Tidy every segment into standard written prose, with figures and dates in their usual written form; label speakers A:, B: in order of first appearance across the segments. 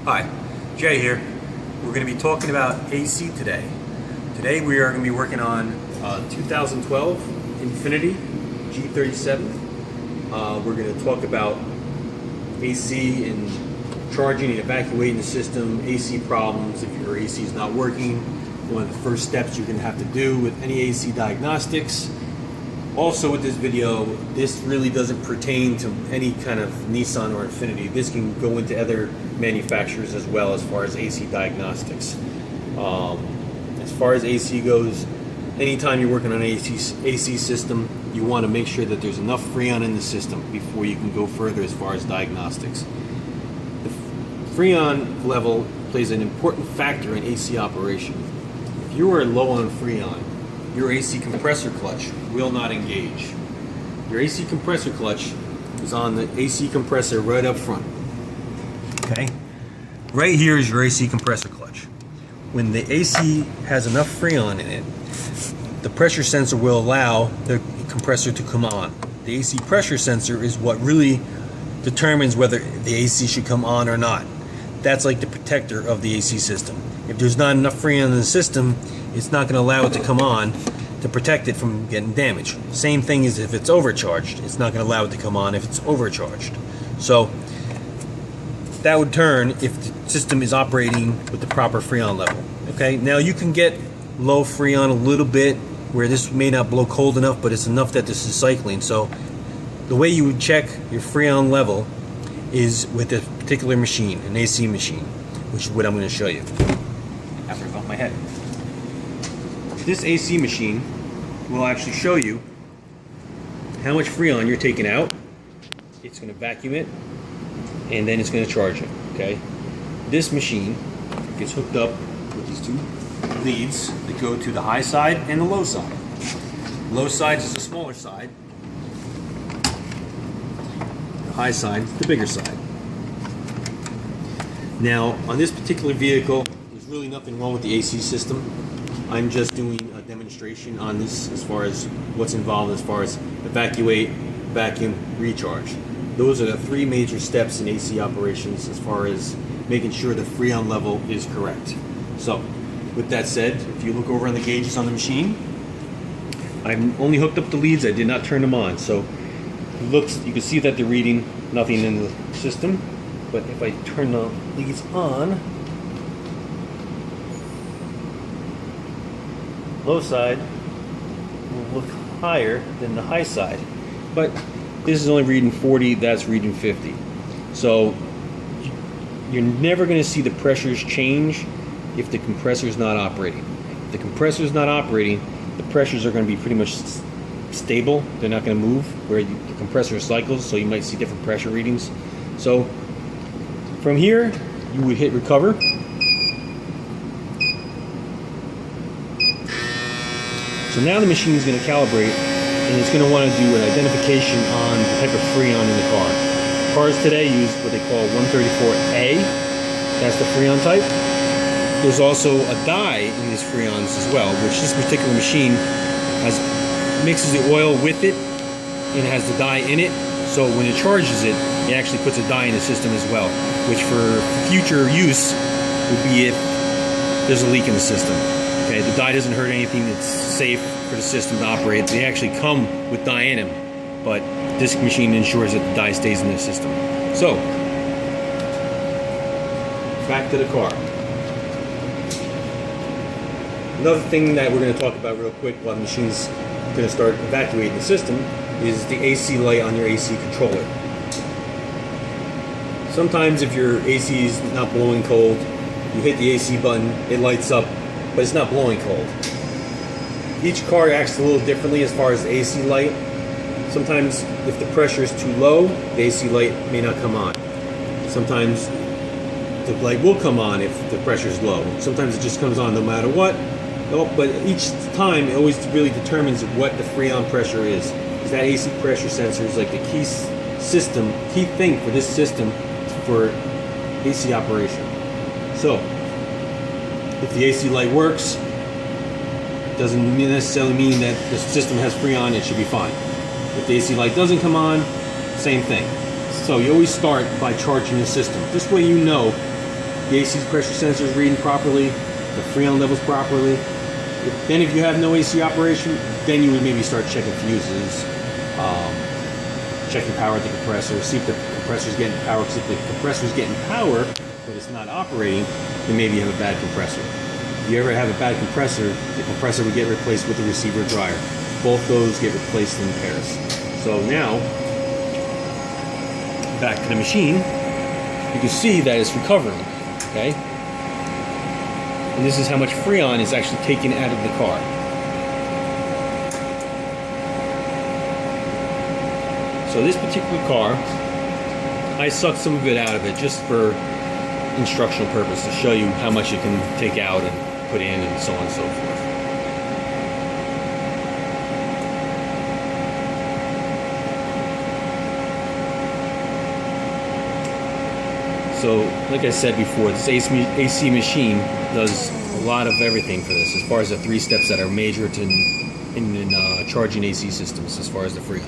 A: Hi, Jay here. We're going to be talking about AC today. Today we are going to be working on 2012 Infiniti G37. We're going to talk about AC and charging and evacuating the system, AC problems, if your AC is not working, one of the first steps you're going to have to do with any AC diagnostics. Also with this video, this really doesn't pertain to any kind of Nissan or Infiniti. This can go into other manufacturers as well as far as AC diagnostics. As far as AC goes, anytime you're working on an AC system, you want to make sure that there's enough Freon in the system before you can go further as far as diagnostics. The Freon level plays an important factor in AC operation. If you are low on Freon, your AC compressor clutch will not engage. Your AC compressor clutch is on the AC compressor right up front. Okay? Right here is your AC compressor clutch. When the AC has enough Freon in it, the pressure sensor will allow the compressor to come on. The AC pressure sensor is what really determines whether the AC should come on or not. That's like the protector of the AC system. If there's not enough Freon in the system, it's not going to allow it to come on to protect it from getting damaged. Same thing as if it's overcharged. It's not going to allow it to come on if it's overcharged. So that would turn if the system is operating with the proper Freon level. Okay, now you can get low Freon a little bit where this may not blow cold enough, but it's enough that this is cycling. So the way you would check your Freon level is with a particular machine, an AC machine, which is what I'm going to show you after I bump my head. This AC machine will actually show you how much Freon you're taking out. It's going to vacuum it, and then it's going to charge it. Okay, this machine gets hooked up with these two leads that go to the high side and the low side. Low side is the smaller side. The high side is the bigger side. Now, on this particular vehicle, there's really nothing wrong with the AC system. I'm just doing a demonstration on this as far as what's involved as far as evacuate, vacuum, recharge. Those are the three major steps in AC operations as far as making sure the Freon level is correct. So, with that said, if you look over on the gauges on the machine, I've only hooked up the leads, I did not turn them on. So, it looks, you can see that they're reading nothing in the system, but if I turn the leads on, low side will look higher than the high side, but this is only reading 40, that's reading 50. So you're never going to see the pressures change if the compressor is not operating. If the compressor is not operating, the pressures are going to be pretty much stable. They're not going to move where the compressor cycles, so you might see different pressure readings. So from here, you would hit recover. So now the machine is going to calibrate, and it's going to want to do an identification on the type of Freon in the car. Cars today use what they call R-134a. That's the Freon type. There's also a dye in these Freons as well, which this particular machine mixes the oil with it and has the dye in it. So when it charges it, it actually puts a dye in the system as well, which for future use would be if there's a leak in the system. Okay, the dye doesn't hurt anything, it's safe for the system to operate. They actually come with dye in them, but this machine ensures that the dye stays in the system. So, back to the car. Another thing that we're going to talk about real quick while the machine's going to start evacuating the system is the AC light on your AC controller. Sometimes if your AC is not blowing cold, you hit the AC button, it lights up, but it's not blowing cold. Each car acts a little differently as far as the AC light. Sometimes if the pressure is too low, the AC light may not come on. Sometimes the light will come on if the pressure is low. Sometimes it just comes on no matter what. But each time it always really determines what the Freon pressure is. Because that AC pressure sensor is like the key thing for this system for AC operation. So, if the AC light works, it doesn't necessarily mean that the system has Freon, it should be fine. If the AC light doesn't come on, same thing. So you always start by charging the system. This way you know the AC pressure sensor is reading properly, the Freon levels properly. Then if you have no AC operation, then you would maybe start checking fuses, checking power at the compressor, see if the compressor's getting power, because if the compressor's getting power, but it's not operating, then maybe you have a bad compressor. If you ever have a bad compressor, the compressor would get replaced with the receiver dryer. Both those get replaced in pairs. So now, back to the machine, you can see that it's recovering, okay? And this is how much Freon is actually taken out of the car. So this particular car, I sucked some of it out of it just for instructional purpose, to show you how much you can take out and put in and so on and so forth. So, like I said before, this AC machine does a lot of everything for this, as far as the 3 steps that are major in charging AC systems, as far as the Freon.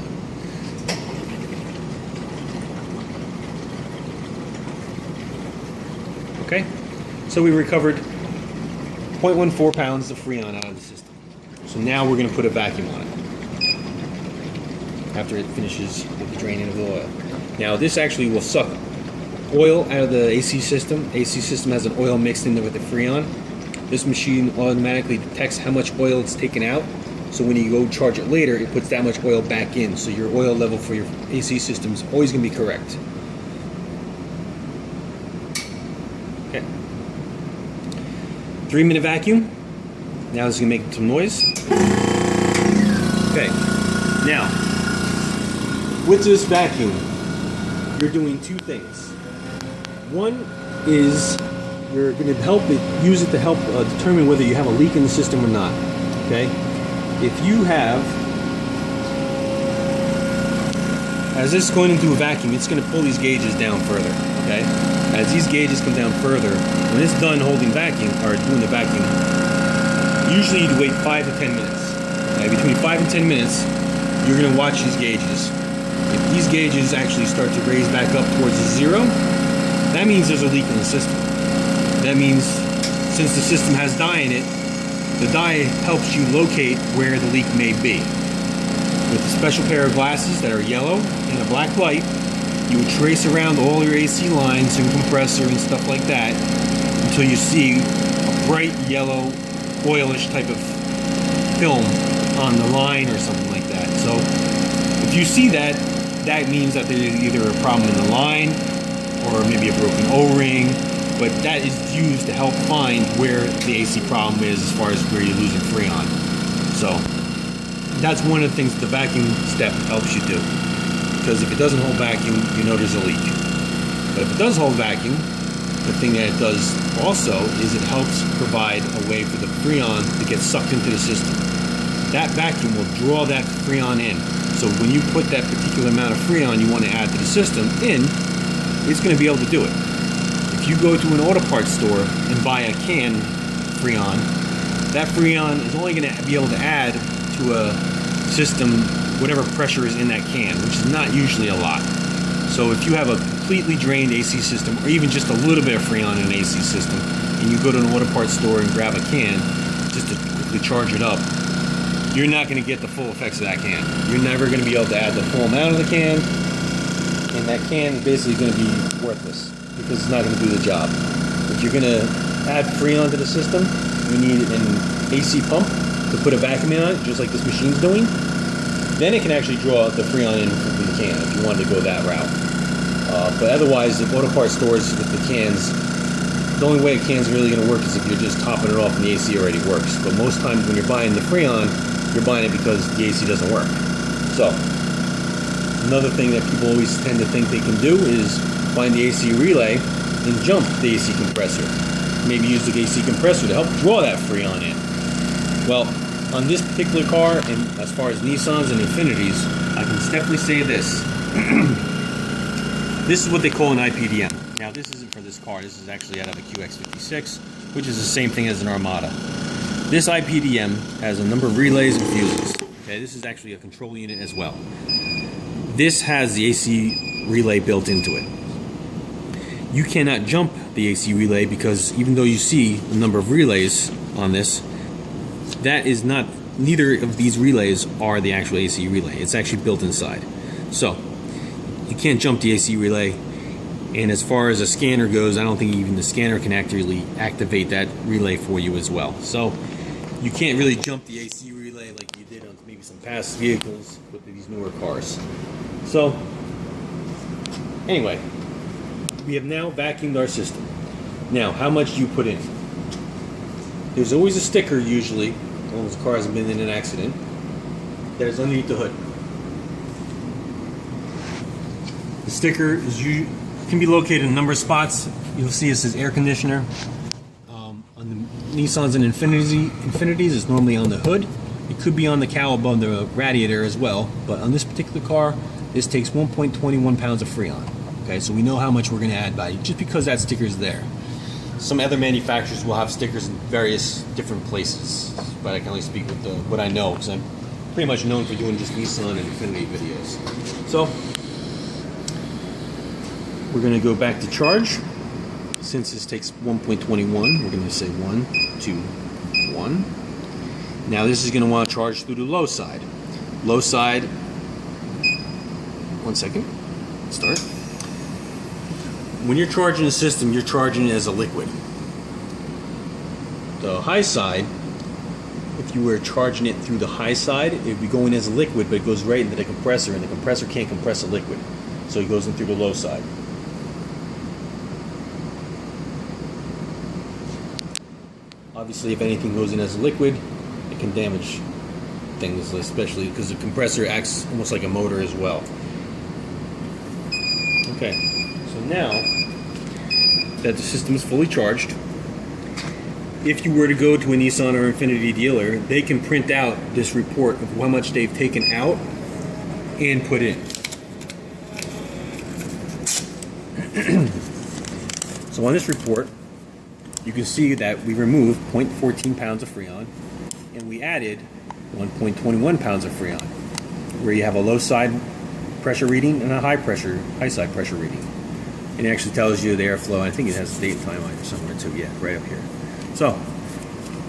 A: Okay, so we recovered 0.14 pounds of Freon out of the system. So now we're going to put a vacuum on it after it finishes with the draining of the oil. Now this actually will suck oil out of the AC system. AC system has an oil mixed in there with the Freon. This machine automatically detects how much oil it's taken out. So when you go charge it later, it puts that much oil back in. So your oil level for your AC system is always going to be correct. Okay. 3-minute vacuum. Now this is going to make some noise. Okay. Now, with this vacuum, you're doing 2 things. One is you're going to use it to help determine whether you have a leak in the system or not. Okay? If you have, as this is going into a vacuum, it's going to pull these gauges down further. Okay? As these gauges come down further, when it's done holding vacuum or doing the vacuum, usually you'd wait 5 to 10 minutes. Okay? Between 5 and 10 minutes, you're going to watch these gauges. If these gauges actually start to raise back up towards 0, that means there's a leak in the system. That means, since the system has dye in it, the dye helps you locate where the leak may be. With a special pair of glasses that are yellow and a black light, you would trace around all your AC lines and compressor and stuff like that until you see a bright yellow, oilish type of film on the line or something like that. So if you see that, that means that there's either a problem in the line or maybe a broken O-ring, but that is used to help find where the AC problem is as far as where you're losing Freon. So that's one of the things that the vacuum step helps you do. Because if it doesn't hold vacuum, you know there's a leak. But if it does hold vacuum, the thing that it does also is it helps provide a way for the Freon to get sucked into the system. That vacuum will draw that Freon in. So when you put that particular amount of Freon you want to add to the system in, it's going to be able to do it. If you go to an auto parts store and buy a can Freon, that Freon is only going to be able to add to a system whatever pressure is in that can, which is not usually a lot. So if you have a completely drained AC system, or even just a little bit of Freon in an AC system, and you go to an auto parts store and grab a can just to quickly charge it up, you're not going to get the full effects of that can. You're never going to be able to add the full amount of the can, and that can is basically going to be worthless because it's not going to do the job. If you're going to add Freon to the system, you need an AC pump to put a vacuum on it, just like this machine's doing. Then it can actually draw the Freon in from the can if you wanted to go that route. But otherwise, the auto parts stores with the cans, the only way a can's really going to work is if you're just topping it off and the AC already works. But most times when you're buying the Freon, you're buying it because the AC doesn't work. So, another thing that people always tend to think they can do is find the AC relay and jump the AC compressor. Maybe use the AC compressor to help draw that Freon in. Well, on this particular car, and as far as Nissans and Infinitis, I can definitely say this. This is what they call an IPDM. Now, this isn't for this car. This is actually out of a QX56, which is the same thing as an Armada. This IPDM has a number of relays and fuses. Okay, this is actually a control unit as well. This has the AC relay built into it. You cannot jump the AC relay, because even though you see the number of relays on this, that is not, neither of these relays are the actual AC relay. It's actually built inside. So you can't jump the AC relay, and as far as a scanner goes, I don't think even the scanner can actually activate that relay for you as well. So you can't really jump the AC relay like you did on maybe some past vehicles with these newer cars. So anyway, we have now vacuumed our system. Now, how much do you put in? There's always a sticker, usually, as long as the car hasn't been in an accident, that is underneath the hood. The sticker is can be located in a number of spots. You'll see it says air conditioner. On the Nissans and Infinitis, it's normally on the hood. It could be on the cowl above the radiator as well, but on this particular car, this takes 1.21 pounds of Freon. Okay, so we know how much we're going to add by just because that sticker is there. Some other manufacturers will have stickers in various different places, but I can only speak with what I know, because I'm pretty much known for doing just Nissan and Infiniti videos. So we're going to go back to charge. Since this takes 1.21, we're going to say 1, 2, 1. Now this is going to want to charge through the low side. Low side, 1 second, start. When you're charging the system, you're charging it as a liquid. The high side, if you were charging it through the high side, it would be going as a liquid, but it goes right into the compressor, and the compressor can't compress a liquid. So it goes in through the low side. Obviously, if anything goes in as a liquid, it can damage things, especially because the compressor acts almost like a motor as well. Okay, so now that the system is fully charged, if you were to go to a Nissan or Infiniti dealer, they can print out this report of how much they've taken out and put in. So on this report, you can see that we removed 0.14 pounds of Freon, and we added 1.21 pounds of Freon, where you have a low side pressure reading and a high side pressure reading. And it actually tells you the airflow. I think it has a date and time on it somewhere too. Yeah, right up here. So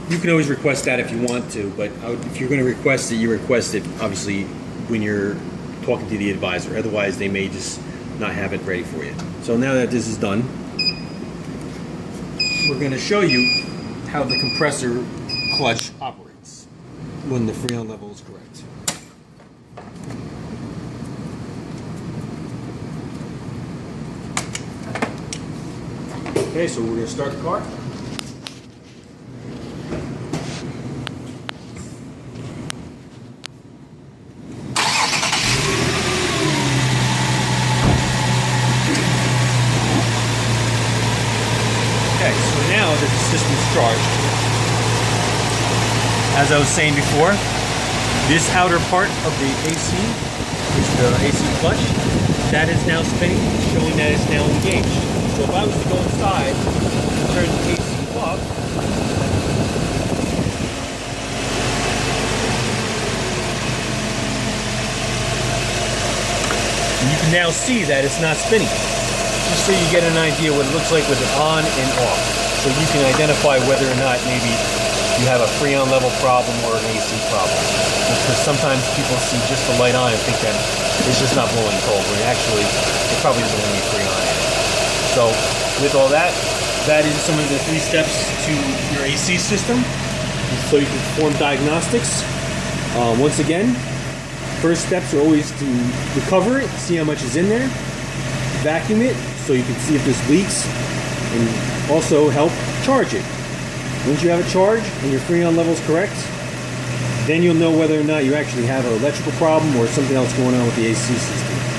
A: you can always request that if you want to, but if you're going to request it, you request it obviously when you're talking to the advisor. Otherwise, they may just not have it ready for you. So now that this is done, we're going to show you how the compressor clutch operates when the Freon level is correct. Okay, so we're going to start the car. Okay, so now that the system's charged, as I was saying before, this outer part of the AC is the AC clutch. That is now spinning, showing that it's now engaged. So if I was to go inside and turn the AC off, you can now see that it's not spinning. Just so you get an idea what it looks like with it on and off. So you can identify whether or not maybe you have a Freon level problem or an AC problem. Because sometimes people see just the light on and think that it's just not blowing cold, when actually it probably doesn't have any Freon in it. So with all that, that is some of the 3 steps to your AC system. So you can perform diagnostics. Once again, first steps are always to recover it, see how much is in there, vacuum it so you can see if there's leaks, and also help charge it. Once you have a charge and your Freon level is correct, then you'll know whether or not you actually have an electrical problem or something else going on with the AC system.